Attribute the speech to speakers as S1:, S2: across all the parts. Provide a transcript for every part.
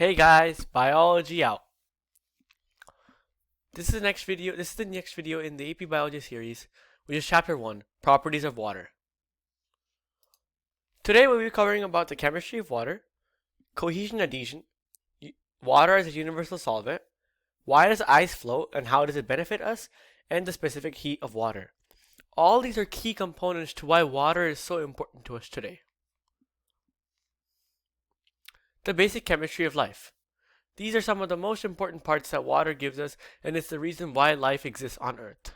S1: Hey guys, biology out. This is the next video. This is the next video in the AP Biology series, which is chapter 1, Properties of Water. Today we'll be covering about the chemistry of water, cohesion and adhesion, water as a universal solvent, why does ice float and how does it benefit us, and the specific heat of water. All these are key components to why water is so important to us today. The basic chemistry of life. These are some of the most important parts that water gives us, and it's the reason why life exists on Earth.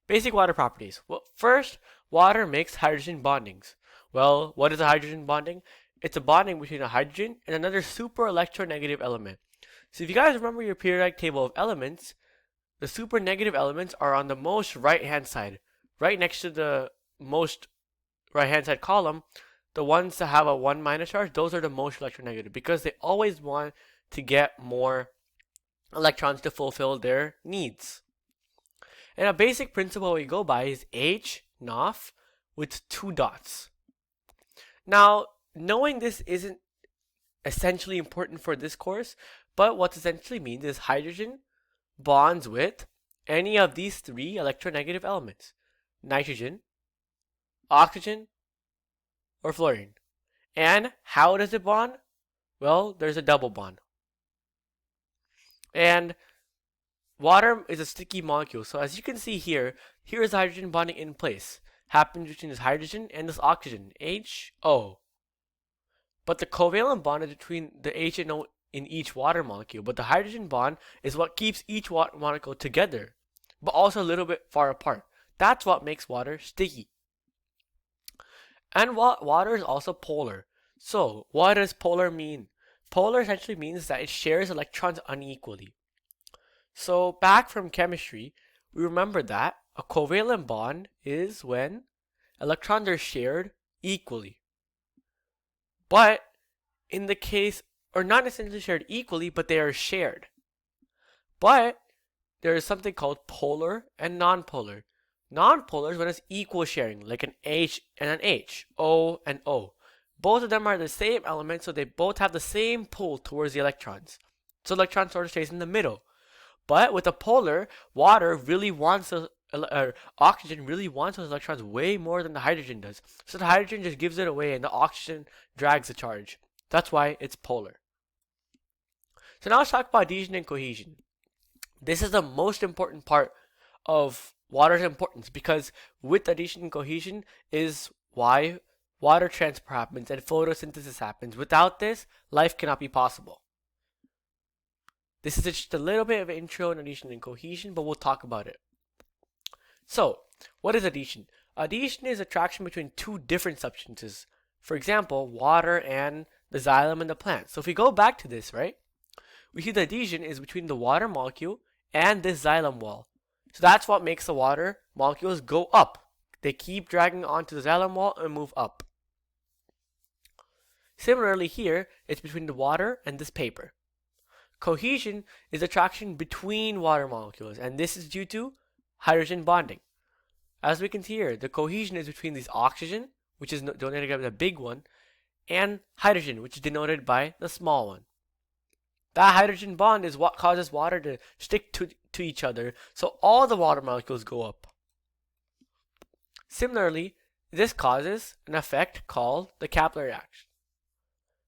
S1: Basic water properties. Well, first, water makes hydrogen bondings. Well, what is a hydrogen bonding? It's a bonding between a hydrogen and another super electronegative element. So if you guys remember your periodic table of elements, the super negative elements are on the most right-hand side, right next to the most right-hand side column. The ones that have a 1 minus charge, those are the most electronegative because they always want to get more electrons to fulfill their needs. And a basic principle we go by is H NOF with 2 dots. Now, knowing this isn't essentially important for this course, but what essentially means is hydrogen bonds with any of these 3 electronegative elements: nitrogen, oxygen, or fluorine. And how does it bond? Well, there's a double bond. And water is a sticky molecule. So as you can see here, here is hydrogen bonding in place. Happens between this hydrogen and this oxygen, HO. But the covalent bond is between the H and O in each water molecule. But the hydrogen bond is what keeps each water molecule together, but also a little bit far apart. That's what makes water sticky. And water is also polar. So what does polar mean? Polar essentially means that it shares electrons unequally. So back from chemistry, we remember that a covalent bond is when electrons are shared equally. But in the case, or not necessarily shared equally, but they are shared. But there is something called polar and nonpolar. Nonpolar is when it's equal sharing, like an H and an H, O and O. Both of them are the same element, so they both have the same pull towards the electrons. So electron sort of stays in the middle. But with a polar, water really wants oxygen really wants those electrons way more than the hydrogen does. So the hydrogen just gives it away and the oxygen drags the charge. That's why it's polar. So now let's talk about adhesion and cohesion. This is the most important part of water's importance because with adhesion and cohesion is why water transfer happens and photosynthesis happens. Without this, life cannot be possible. This is just a little bit of an intro on adhesion and cohesion, but we'll talk about it. So, what is adhesion? Adhesion is attraction between 2 different substances. For example, water and the xylem in the plant. So if we go back to this, right, we see the adhesion is between the water molecule and this xylem wall. So that's what makes the water molecules go up. They keep dragging onto the xylem wall and move up. Similarly here, it's between the water and this paper. Cohesion is attraction between water molecules, and this is due to hydrogen bonding. As we can see here, the cohesion is between this oxygen, which is denoted by the big one, and hydrogen, which is denoted by the small one. That hydrogen bond is what causes water to stick to each other, so all the water molecules go up. Similarly, this causes an effect called the capillary action,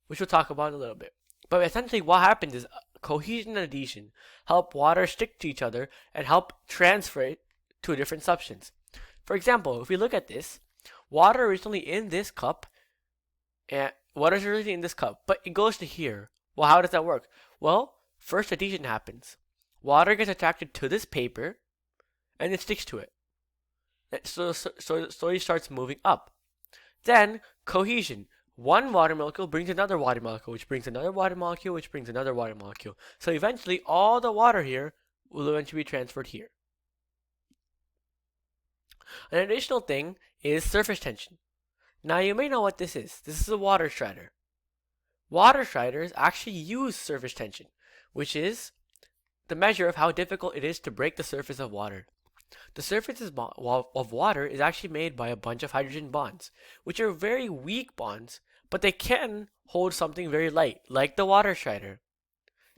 S1: which we'll talk about in a little bit. But essentially what happens is cohesion and adhesion help water stick to each other and help transfer it to a different substance. For example, if we look at this, water originally in this cup, but it goes to here. Well, how does that work? Well, first adhesion happens. Water gets attracted to this paper, and it sticks to it. So it starts moving up. Then cohesion. One water molecule brings another water molecule, which brings another water molecule, which brings another water molecule. So eventually, all the water here will eventually be transferred here. An additional thing is surface tension. Now you may know what this is. This is a water strider. Water striders actually use surface tension, which is the measure of how difficult it is to break the surface of water. The surface of water is actually made by a bunch of hydrogen bonds, which are very weak bonds, but they can hold something very light, like the water strider.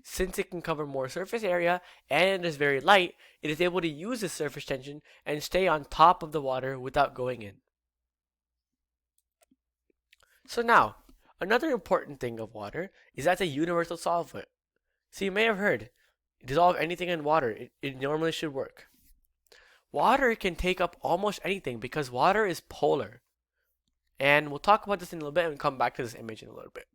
S1: Since it can cover more surface area and is very light, it is able to use the surface tension and stay on top of the water without going in. So now, another important thing of water is that it's a universal solvent. So you may have heard, dissolve anything in water, it normally should work. Water can take up almost anything because water is polar. And we'll talk about this in a little bit and come back to this image in a little bit.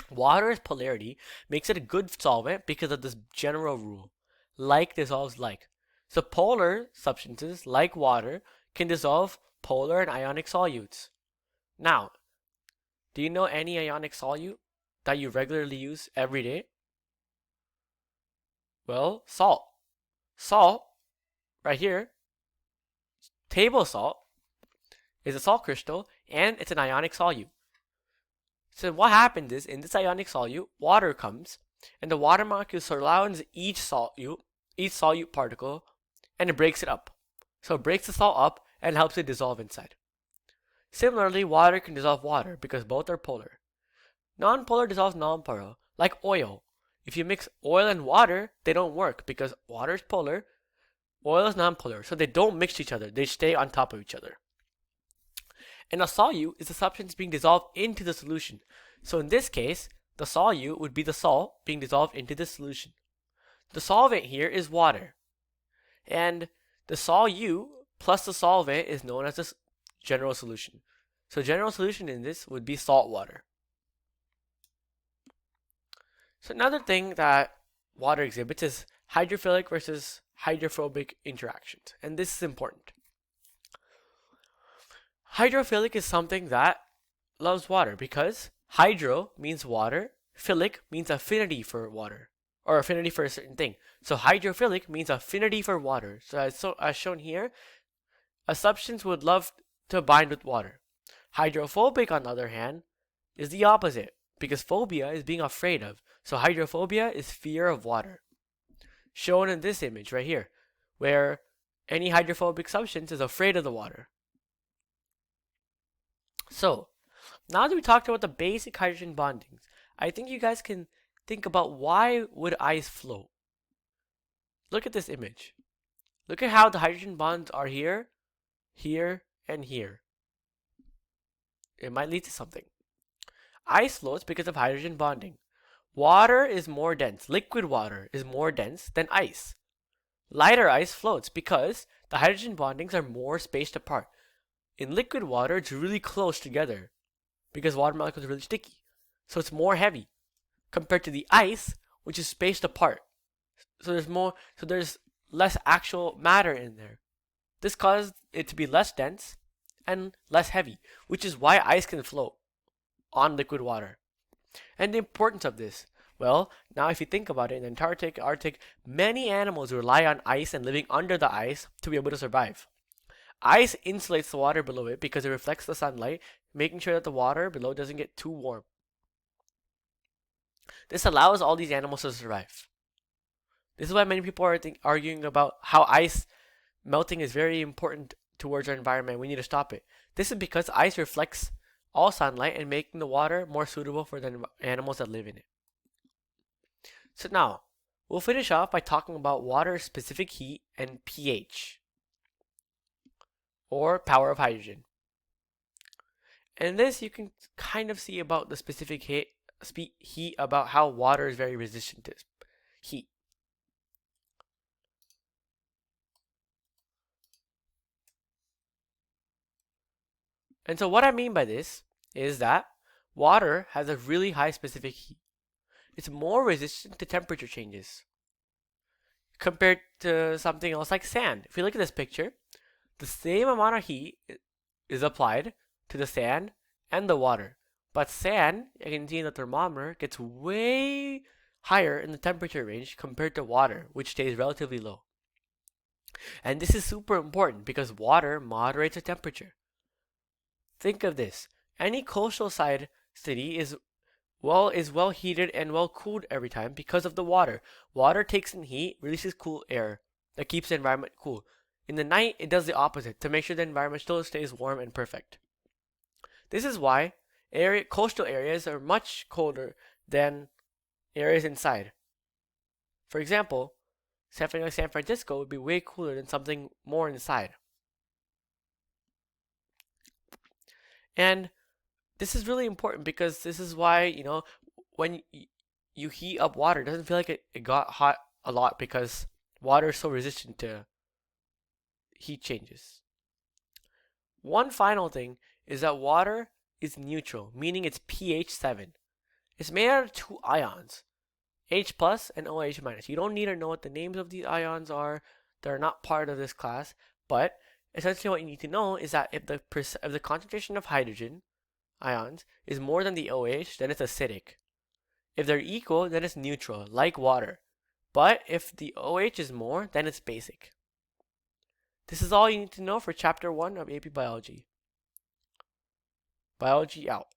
S1: Water's polarity makes it a good solvent because of this general rule. Like dissolves like. So polar substances, like water, can dissolve polar and ionic solutes. Now, do you know any ionic solute that you regularly use every day? Well, salt. Salt, right here, table salt, is a salt crystal and it's an ionic solute. So what happens is, in this ionic solute, water comes, and the water molecule surrounds each solute particle, and it breaks it up. So it breaks the salt up and helps it dissolve inside. Similarly, water can dissolve water because both are polar. Non-polar dissolves non-polar, like oil. If you mix oil and water, they don't work because water is polar, oil is non-polar, so they don't mix each other, they stay on top of each other. And a solute is a substance being dissolved into the solution. So in this case, the solute would be the salt being dissolved into the solution. The solvent here is water. And the solute plus the solvent is known as the general solution. So general solution in this would be salt water. So another thing that water exhibits is hydrophilic versus hydrophobic interactions. And this is important. Hydrophilic is something that loves water because hydro means water, philic means affinity for water, or affinity for a certain thing. So hydrophilic means affinity for water. So as shown here, a substance would love to bind with water. Hydrophobic, on the other hand, is the opposite because phobia is being afraid of. So hydrophobia is fear of water. Shown in this image right here, where any hydrophobic substance is afraid of the water. So, now that we talked about the basic hydrogen bondings, I think you guys can think about why would ice float. Look at this image. Look at how the hydrogen bonds are here, here, and here. It might lead to something. Ice floats because of hydrogen bonding. Water is more dense. Liquid water is more dense than ice. Lighter ice floats because the hydrogen bondings are more spaced apart. In liquid water, it's really close together because water molecules are really sticky. So it's more heavy compared to the ice, which is spaced apart. So there's less actual matter in there. This caused it to be less dense and less heavy, which is why ice can float on liquid water. And the importance of this. Well, now if you think about it, in Antarctic, Arctic, many animals rely on ice and living under the ice to be able to survive. Ice insulates the water below it because it reflects the sunlight, making sure that the water below doesn't get too warm. This allows all these animals to survive. This is why many people are arguing about how ice melting is very important towards our environment. We need to stop it. This is because ice reflects all sunlight and making the water more suitable for the animals that live in it. So now, we'll finish off by talking about water's specific heat and pH, or power of hydrogen. And this you can kind of see about the specific heat about how water is very resistant to heat. And so what I mean by this is that water has a really high specific heat. It's more resistant to temperature changes compared to something else like sand. If you look at this picture, the same amount of heat is applied to the sand and the water. But sand, you can see in the thermometer, gets way higher in the temperature range compared to water, which stays relatively low. And this is super important because water moderates the temperature. Think of this. Any coastal side city is well heated and well cooled every time because of the water. Water takes in heat, releases cool air that keeps the environment cool. In the night, it does the opposite to make sure the environment still stays warm and perfect. This is why Coastal areas are much colder than areas inside. For example, something like San Francisco would be way cooler than something more inside. And this is really important because this is why, when you heat up water, it doesn't feel like it got hot a lot because water is so resistant to heat changes. One final thing is that water is neutral, meaning it's pH 7. It's made out of two ions, H plus and OH minus. You don't need to know what the names of these ions are. They're not part of this class, but essentially what you need to know is that if the concentration of hydrogen ions is more than the OH, then it's acidic. If they're equal, then it's neutral, like water. But if the OH is more, then it's basic. This is all you need to know for Chapter 1 of AP Biology. Biology out.